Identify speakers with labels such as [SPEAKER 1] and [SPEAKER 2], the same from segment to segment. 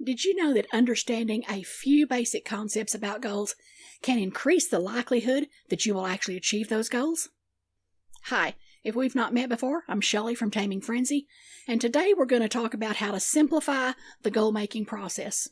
[SPEAKER 1] Did you know that understanding a few basic concepts about goals can increase the likelihood that you will actually achieve those goals? Hi, if we've not met before, I'm Shelley from Taming Frenzy, and today we're going to talk about how to simplify the goal-making process.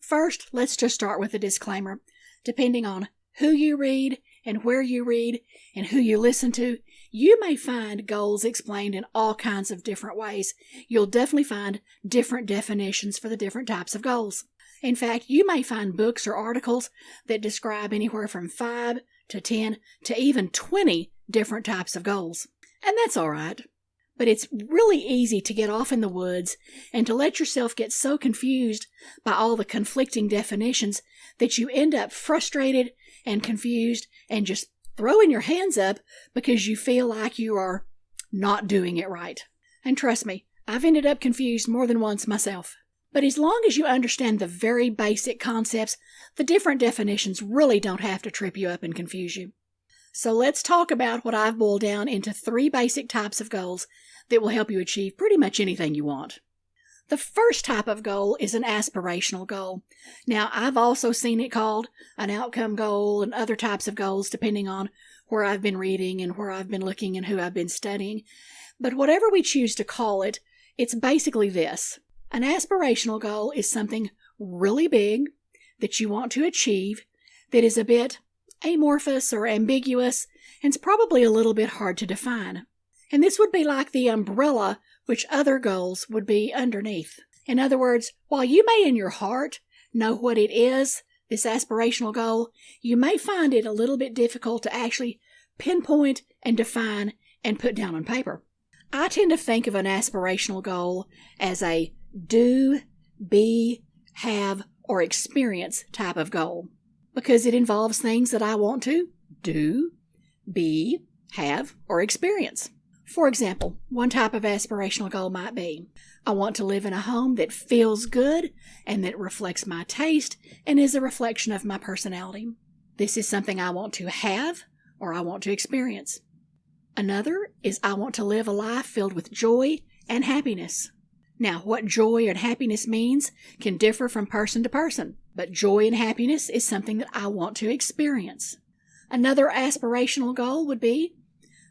[SPEAKER 1] First, let's just start with a disclaimer. Depending on who you read and where you read and who you listen to, you may find goals explained in all kinds of different ways. You'll definitely find different definitions for the different types of goals. In fact, you may find books or articles that describe anywhere from 5 to 10 to even 20 different types of goals. And that's all right. But it's really easy to get off in the woods and to let yourself get so confused by all the conflicting definitions that you end up frustrated and confused and just throwing your hands up because you feel like you are not doing it right. And trust me, I've ended up confused more than once myself. But as long as you understand the very basic concepts, the different definitions really don't have to trip you up and confuse you. So let's talk about what I've boiled down into 3 basic types of goals that will help you achieve pretty much anything you want. The first type of goal is an aspirational goal. Now, I've also seen it called an outcome goal and other types of goals depending on where I've been reading and where I've been looking and who I've been studying. But whatever we choose to call it, it's basically this. An aspirational goal is something really big that you want to achieve that is a bit amorphous or ambiguous and it's probably a little bit hard to define. And this would be like the umbrella which other goals would be underneath. In other words, while you may in your heart know what it is, this aspirational goal, you may find it a little bit difficult to actually pinpoint and define and put down on paper. I tend to think of an aspirational goal as a do, be, have, or experience type of goal because it involves things that I want to do, be, have, or experience. For example, one type of aspirational goal might be, I want to live in a home that feels good and that reflects my taste and is a reflection of my personality. This is something I want to have or I want to experience. Another is I want to live a life filled with joy and happiness. Now, what joy and happiness means can differ from person to person, but joy and happiness is something that I want to experience. Another aspirational goal would be,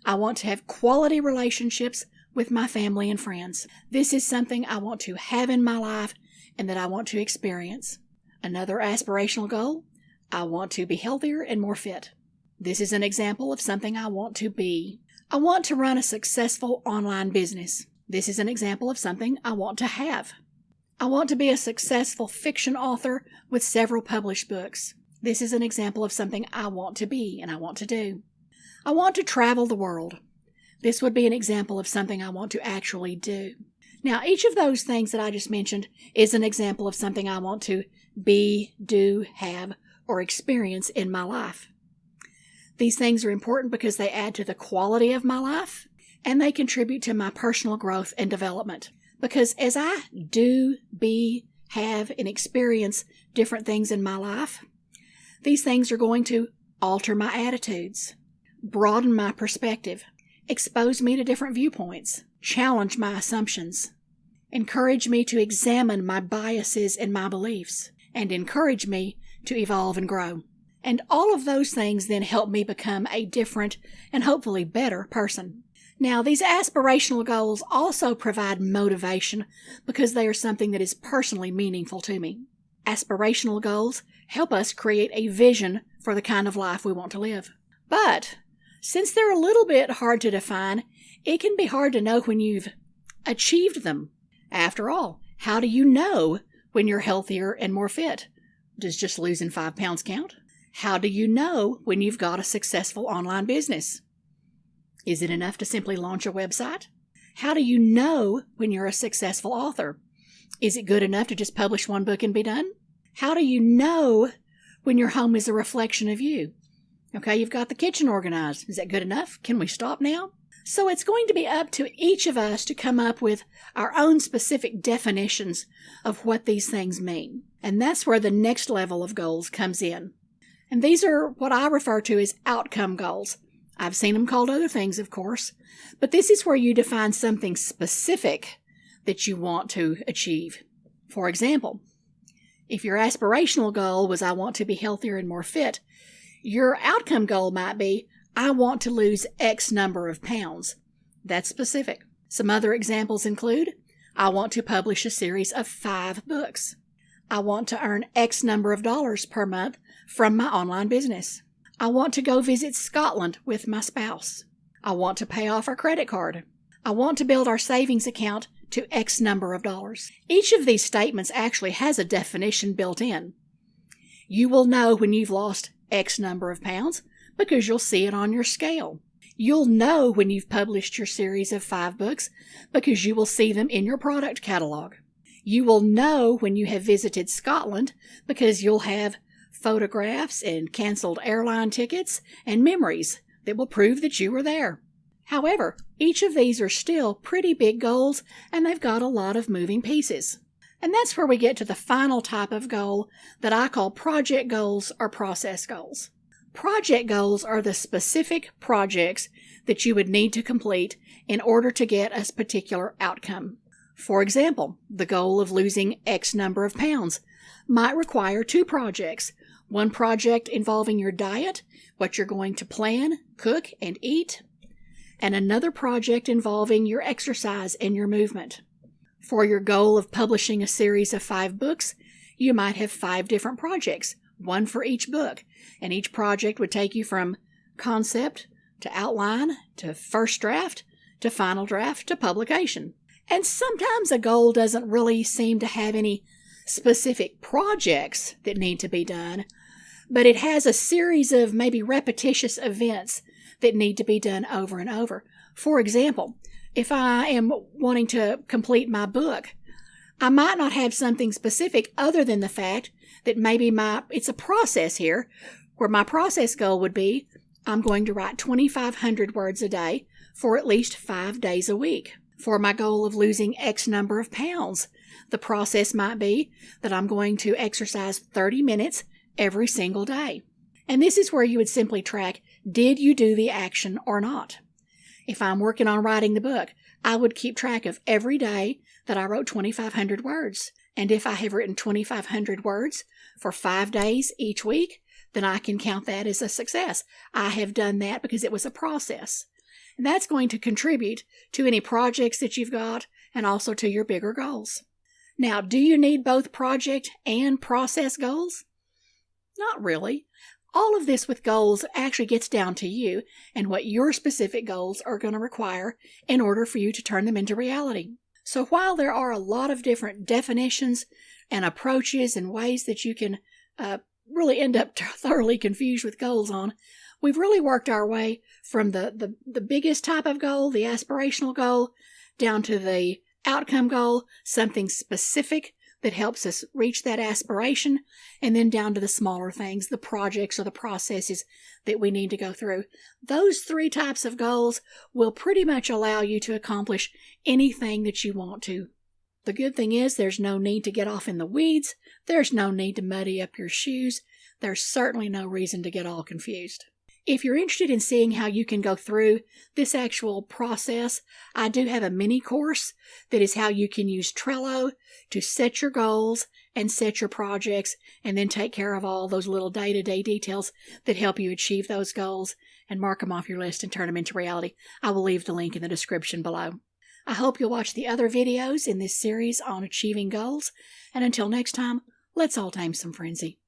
[SPEAKER 1] I want to have quality relationships with my family and friends. This is something I want to have in my life and that I want to experience. Another aspirational goal, I want to be healthier and more fit. This is an example of something I want to be. I want to run a successful online business. This is an example of something I want to have. I want to be a successful fiction author with several published books. This is an example of something I want to be and I want to do. I want to travel the world. This would be an example of something I want to actually do. Now, each of those things that I just mentioned is an example of something I want to be, do, have, or experience in my life. These things are important because they add to the quality of my life and they contribute to my personal growth and development. Because as I do, be, have, and experience different things in my life, these things are going to alter my attitudes, broaden my perspective, expose me to different viewpoints, challenge my assumptions, encourage me to examine my biases and my beliefs, and encourage me to evolve and grow. And all of those things then help me become a different and hopefully better person. Now, these aspirational goals also provide motivation because they are something that is personally meaningful to me. Aspirational goals help us create a vision for the kind of life we want to live. But since they're a little bit hard to define, it can be hard to know when you've achieved them. After all, how do you know when you're healthier and more fit? Does just losing 5 pounds count? How do you know when you've got a successful online business? Is it enough to simply launch a website? How do you know when you're a successful author? Is it good enough to just publish 1 book and be done? How do you know when your home is a reflection of you? Okay, you've got the kitchen organized. Is that good enough? Can we stop now? So it's going to be up to each of us to come up with our own specific definitions of what these things mean. And that's where the next level of goals comes in. And these are what I refer to as outcome goals. I've seen them called other things, of course, but this is where you define something specific that you want to achieve. For example, If your aspirational goal was I want to be healthier and more fit, your outcome goal might be I want to lose X number of pounds. That's specific. Some other examples include I want to publish a series of 5 books. I want to earn X number of dollars per month from my online business. I want to go visit Scotland with my spouse. I want to pay off our credit card. I want to build our savings account to X number of dollars. Each of these statements actually has a definition built in. You will know when you've lost X number of pounds because you'll see it on your scale. You'll know when you've published your series of 5 books because you will see them in your product catalog. You will know when you have visited Scotland because you'll have photographs and canceled airline tickets and memories that will prove that you were there. However, each of these are still pretty big goals, and they've got a lot of moving pieces. And that's where we get to the final type of goal that I call project goals or process goals. Project goals are the specific projects that you would need to complete in order to get a particular outcome. For example, the goal of losing X number of pounds might require 2 projects. One project involving your diet, what you're going to plan, cook, and eat, and another project involving your exercise and your movement. For your goal of publishing a series of 5 books, you might have 5 different projects, one for each book, and each project would take you from concept to outline to first draft to final draft to publication. And sometimes a goal doesn't really seem to have any specific projects that need to be done, but it has a series of maybe repetitious events that need to be done over and over. For example, if I am wanting to complete my book, I might not have something specific other than the fact that maybe it's a process here, where my process goal would be I'm going to write 2,500 words a day for at least 5 days a week. For my goal of losing X number of pounds, the process might be that I'm going to exercise 30 minutes every single day. And this is where you would simply track, did you do the action or not? If I'm working on writing the book, I would keep track of every day that I wrote 2,500 words. And if I have written 2,500 words for 5 days each week, then I can count that as a success. I have done that because it was a process. And that's going to contribute to any projects that you've got and also to your bigger goals. Now, do you need both project and process goals? Not really. All of this with goals actually gets down to you and what your specific goals are going to require in order for you to turn them into reality. So while there are a lot of different definitions and approaches and ways that you can really end up thoroughly confused with goals on, we've really worked our way from the biggest type of goal, the aspirational goal, down to the outcome goal, something specific that helps us reach that aspiration, and then down to the smaller things, the projects or the processes that we need to go through. Those 3 types of goals will pretty much allow you to accomplish anything that you want to. The good thing is there's no need to get off in the weeds. There's no need to muddy up your shoes. There's certainly no reason to get all confused. If you're interested in seeing how you can go through this actual process, I do have a mini course that is how you can use Trello to set your goals and set your projects and then take care of all those little day-to-day details that help you achieve those goals and mark them off your list and turn them into reality. I will leave the link in the description below. I hope you'll watch the other videos in this series on achieving goals, and until next time, let's all tame some frenzy.